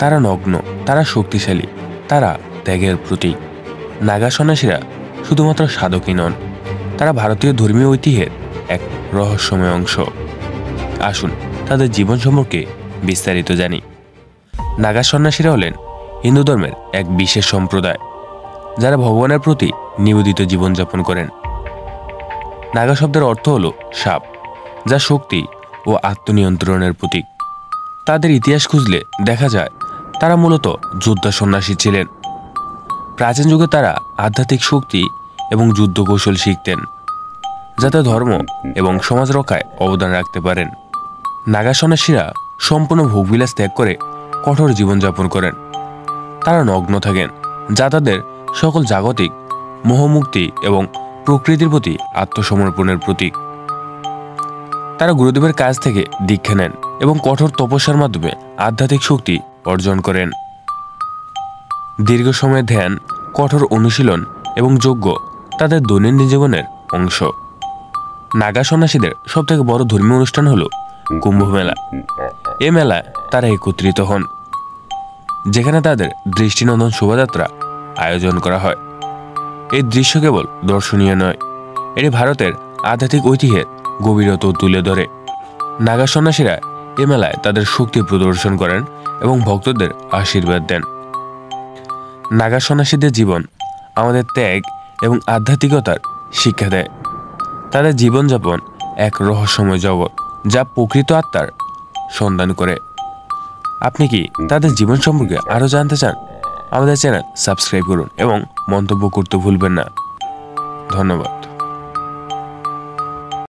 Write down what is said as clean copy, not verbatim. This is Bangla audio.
তারা নগ্ন, তারা শক্তিশালী, তারা ত্যাগের প্রতীক। নাগা সন্ন্যাসীরা শুধুমাত্র সাধকই নন, তারা ভারতীয় ধর্মীয় ঐতিহ্যের এক রহস্যময় অংশ। আসুন তাদের জীবন সম্পর্কে বিস্তারিত জানি। নাগা সন্ন্যাসীরা হলেন হিন্দু ধর্মের এক বিশেষ সম্প্রদায়, যারা ভগবানের প্রতি নিবেদিত জীবনযাপন করেন। নাগা শব্দের অর্থ হল সাপ, যা শক্তি ও আত্মনিয়ন্ত্রণের প্রতীক। তাদের ইতিহাস খুঁজলে দেখা যায় তারা মূলত যোদ্ধা সন্ন্যাসী ছিলেন। প্রাচীন যুগে তারা আধ্যাত্মিক শক্তি এবং যুদ্ধ কৌশল শিখতেন, যাতে ধর্ম এবং সমাজ রক্ষায় অবদান রাখতে পারেন। নাগা সন্ন্যাসীরা সম্পূর্ণ ভোগবিলাস ত্যাগ করে কঠোর জীবনযাপন করেন। তারা নগ্ন থাকেন, যা তাদের সকল জাগতিক মোহমুক্তি এবং প্রকৃতির প্রতি আত্মসমর্পণের প্রতীক। তারা গুরুদেবের কাছ থেকে দীক্ষা নেন এবং কঠোর তপস্যার মাধ্যমে আধ্যাত্মিক শক্তি অর্জন করেন। দীর্ঘ সময় ধ্যান, কঠোর অনুশীলন এবং যজ্ঞ তাদের দৈনন্দিন জীবনের অংশ। নাগা সন্ন্যাসীদের সবথেকে বড় ধর্মীয় অনুষ্ঠান হল কুম্ভ মেলা। এ মেলায় তারা একত্রিত হন, যেখানে তাদের দৃষ্টিনন্দন শোভাযাত্রা আয়োজন করা হয়। এই দৃশ্য কেবল দর্শনীয় নয়, এটি ভারতের আধ্যাত্মিক ঐতিহ্যের গভীরতা তুলে ধরে। নাগা সন্ন্যাসীরা এ মেলায় তাদের শক্তি প্রদর্শন করেন এবং ভক্তদের আশীর্বাদ দেন। নাগা সন্ন্যাসীদের জীবন আমাদের ত্যাগ এবং আধ্যাত্মিকতার শিক্ষা দেয়। তাদের জীবনযাপন এক রহস্যময় জগৎ, যা প্রকৃত আত্মার সন্ধান করে। আপনি কি তাদের জীবন সম্পর্কে আরও জানতে চান? আমাদের চ্যানেল সাবস্ক্রাইব করুন এবং মন্তব্য করতে ভুলবেন না। ধন্যবাদ।